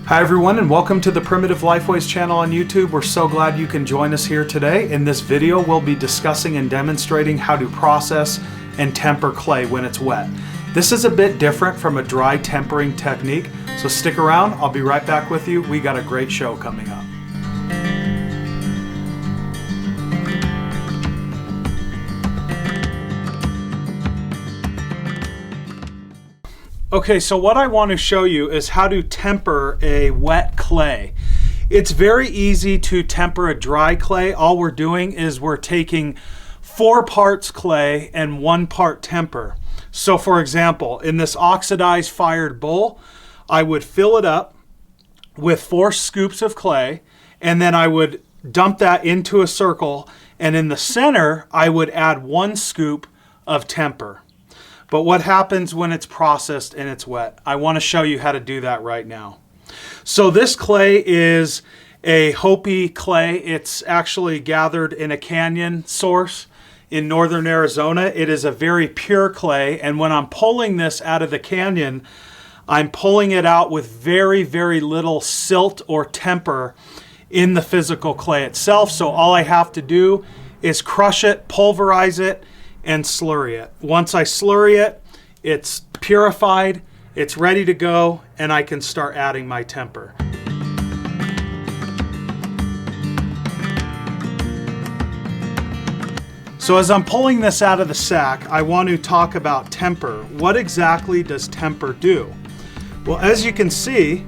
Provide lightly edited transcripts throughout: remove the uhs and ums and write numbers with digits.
Hi everyone, and welcome to the Primitive Lifeways channel on YouTube. We're so glad you can join us here today. In this video, we'll be discussing and demonstrating how to process and temper clay when it's wet. This is a bit different from a dry tempering technique, so stick around. I'll be right back with you. We got a great show coming up. Okay, so what I want to show you is how to temper a wet clay. It's very easy to temper a dry clay. All we're doing is we're taking 4 parts clay and 1 part temper. So for example, in this oxidized fired bowl, I would fill it up with 4 scoops of clay, and then I would dump that into a circle, and in the center, I would add 1 scoop of temper. But what happens when it's processed and it's wet? I want to show you how to do that right now. So this clay is a Hopi clay. It's actually gathered in a canyon source in northern Arizona. It is a very pure clay, and when I'm pulling this out of the canyon, I'm pulling it out with very, very little silt or temper in the physical clay itself. So all I have to do is crush it, pulverize it, and slurry it. Once I slurry it, it's purified, it's ready to go, and I can start adding my temper. So as I'm pulling this out of the sack, I want to talk about temper. What exactly does temper do? Well, as you can see,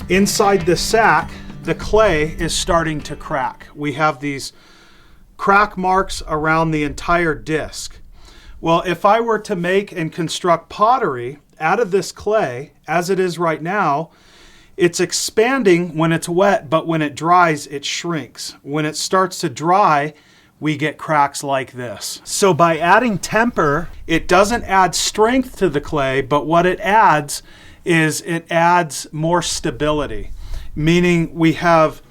inside the sack, the clay is starting to crack. We have these crack marks around the entire disc. Well, if I were to make and construct pottery out of this clay, as it is right now, it's expanding when it's wet, but when it dries, it shrinks. When it starts to dry, we get cracks like this. So by adding temper, it doesn't add strength to the clay, but what it adds is it adds more stability, meaning we have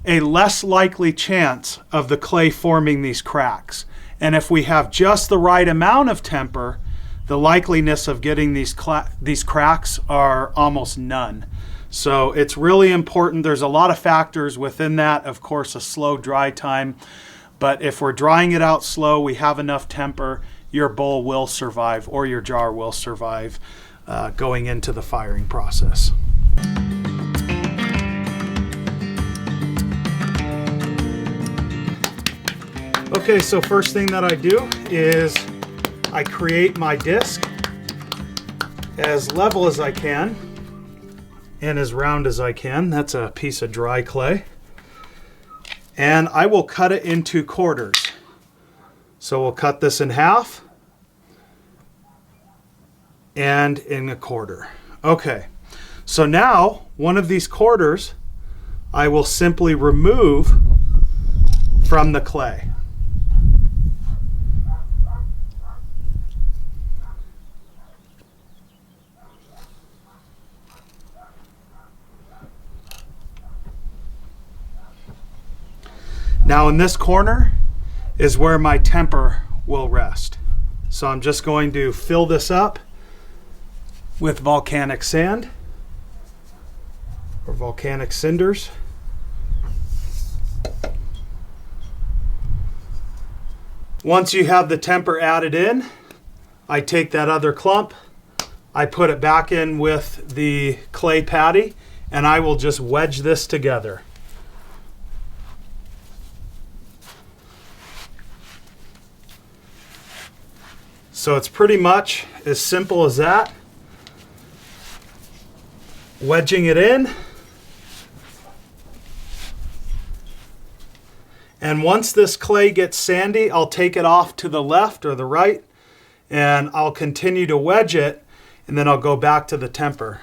a less likely chance of the clay forming these cracks. And if we have just the right amount of temper, the likeliness of getting these cracks are almost none. So it's really important. There's a lot of factors within that. Of course, a slow dry time. But if we're drying it out slow, we have enough temper, your bowl will survive, or your jar will survive going into the firing process. Okay, so first thing that I do is I create my disc as level as I can and as round as I can. That's a piece of dry clay. And I will cut it into quarters. So we'll cut this in half and in a quarter. Okay, so now one of these quarters I will simply remove from the clay. Now in this corner is where my temper will rest. So I'm just going to fill this up with volcanic sand or volcanic cinders. Once you have the temper added in, I take that other clump, I put it back in with the clay patty, and I will just wedge this together. So it's pretty much as simple as that. Wedging it in. And once this clay gets sandy, I'll take it off to the left or the right, and I'll continue to wedge it, and then I'll go back to the temper.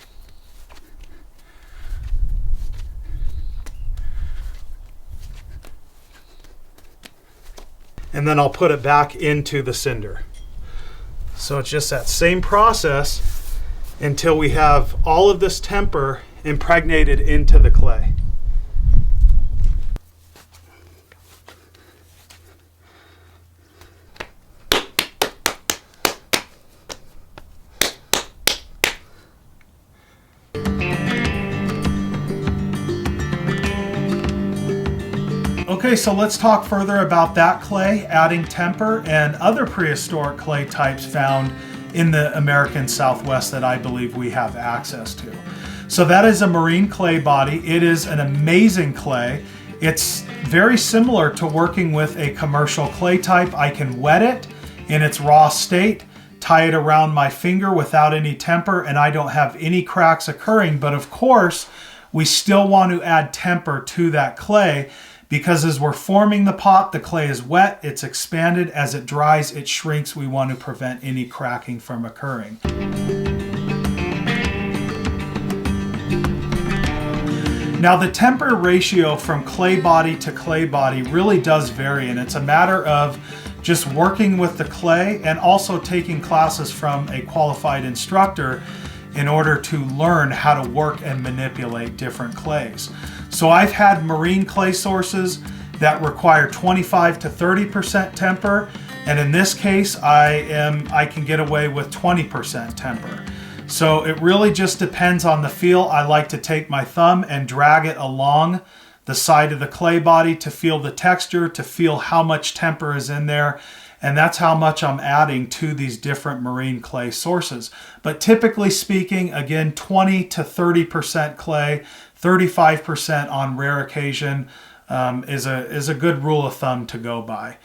And then I'll put it back into the cinder. So it's just that same process until we have all of this temper impregnated into the clay. Okay, so let's talk further about that clay, adding temper, and other prehistoric clay types found in the American Southwest that I believe we have access to. So that is a marine clay body. It is an amazing clay. It's very similar to working with a commercial clay type. I can wet it in its raw state, tie it around my finger without any temper, and I don't have any cracks occurring. But of course, we still want to add temper to that clay, because as we're forming the pot, the clay is wet, it's expanded. As it dries, it shrinks. We want to prevent any cracking from occurring. Now, the temper ratio from clay body to clay body really does vary, and it's a matter of just working with the clay and also taking classes from a qualified instructor in order to learn how to work and manipulate different clays. So I've had marine clay sources that require 25 to 30% temper, and in this case I can get away with 20% temper. So it really just depends on the feel. I like to take my thumb and drag it along the side of the clay body to feel the texture, to feel how much temper is in there, and that's how much I'm adding to these different marine clay sources. But typically speaking, again, 20 to 30% clay, 35% on rare occasion is a good rule of thumb to go by.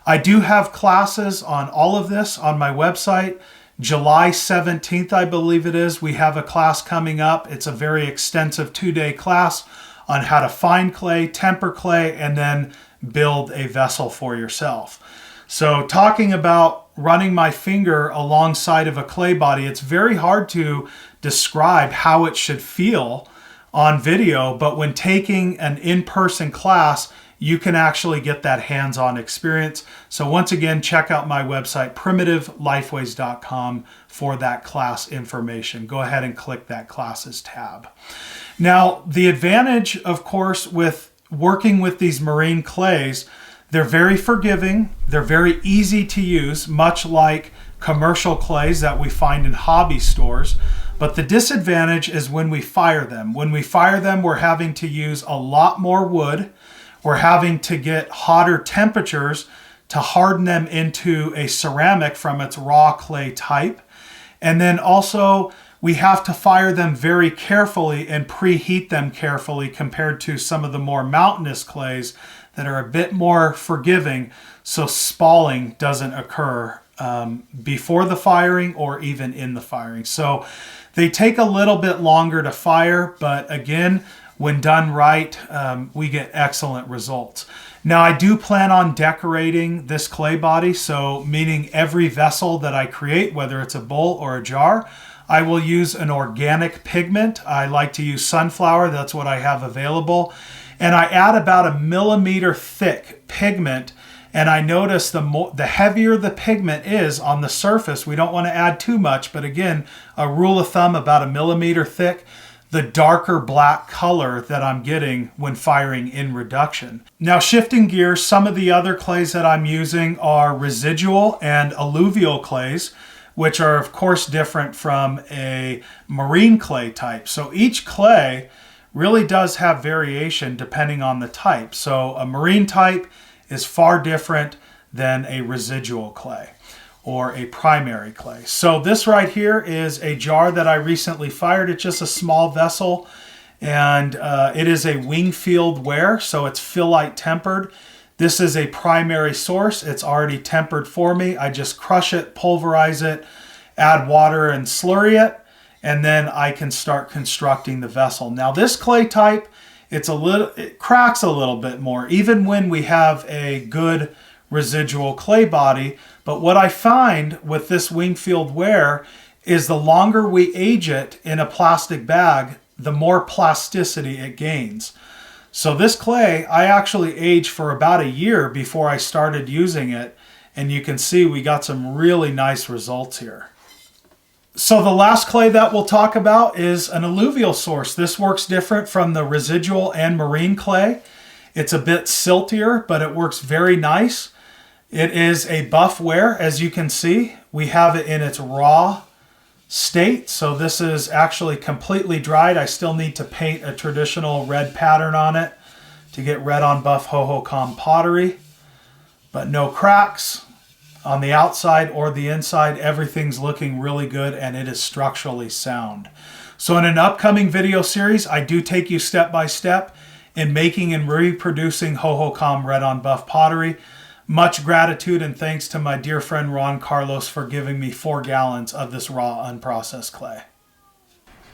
I do have classes on all of this on my website. July 17th, I believe it is, we have a class coming up. It's a very extensive 2-day class on how to find clay, temper clay, and then build a vessel for yourself. So talking about running my finger alongside of a clay body, it's very hard to describe how it should feel on video, but when taking an in-person class, you can actually get that hands-on experience. So once again, check out my website, primitiveliFways.com, for that class information. Go ahead and click that classes tab. Now, the advantage, of course, with working with these marine clays, they're very forgiving, they're very easy to use, much like commercial clays that we find in hobby stores. But the disadvantage is when we fire them. When we fire them, we're having to use a lot more wood. We're having to get hotter temperatures to harden them into a ceramic from its raw clay type. And then also we have to fire them very carefully and preheat them carefully compared to some of the more mountainous clays that are a bit more forgiving, so spalling doesn't occur before the firing or even in the firing. So they take a little bit longer to fire, but again, when done right, we get excellent results. Now, I do plan on decorating this clay body, so meaning every vessel that I create, whether it's a bowl or a jar, I will use an organic pigment. I like to use sunflower, that's what I have available. And I add about 1 millimeter thick pigment, and I notice the heavier the pigment is on the surface, we don't want to add too much, but again, a rule of thumb, about 1 millimeter thick, the darker black color that I'm getting when firing in reduction. Now, shifting gears, some of the other clays that I'm using are residual and alluvial clays, which are of course different from a marine clay type. So each clay really does have variation depending on the type. So a marine type is far different than a residual clay or a primary clay. So this right here is a jar that I recently fired. It's just a small vessel, and it is a Wingfield ware, so it's phyllite tempered. This is a primary source. It's already tempered for me. I just crush it, pulverize it, add water and slurry it, and then I can start constructing the vessel. Now this clay type, it cracks a little bit more, even when we have a good residual clay body. But what I find with this Wingfield ware is the longer we age it in a plastic bag, the more plasticity it gains. So this clay, I actually aged for about a year before I started using it, and you can see we got some really nice results here. So the last clay that we'll talk about is an alluvial source. This works different from the residual and marine clay. It's a bit siltier, but it works very nice. It is a buff ware, as you can see. We have it in its raw state, so this is actually completely dried. I still need to paint a traditional red pattern on it to get red on buff Hohokam pottery, but no cracks on the outside or the inside. Everything's looking really good and it is structurally sound. So in an upcoming video series, I do take you step by step in making and reproducing Hohokam red on buff pottery. Much gratitude and thanks to my dear friend Ron Carlos for giving me 4 gallons of this raw unprocessed clay.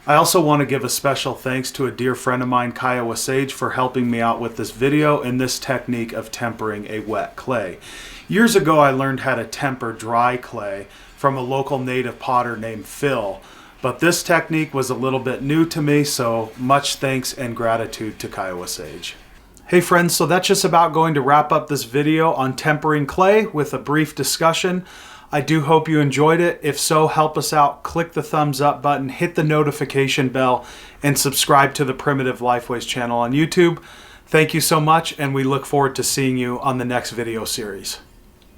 I also want to give a special thanks to a dear friend of mine, Kiowa Sage, for helping me out with this video and this technique of tempering a wet clay. Years ago, I learned how to temper dry clay from a local native potter named Phil, but this technique was a little bit new to me, so much thanks and gratitude to Kiowa Sage. Hey friends, so that's just about going to wrap up this video on tempering clay with a brief discussion. I do hope you enjoyed it. If so, help us out. Click the thumbs up button, hit the notification bell, and subscribe to the Primitive Lifeways channel on YouTube. Thank you so much, and we look forward to seeing you on the next video series.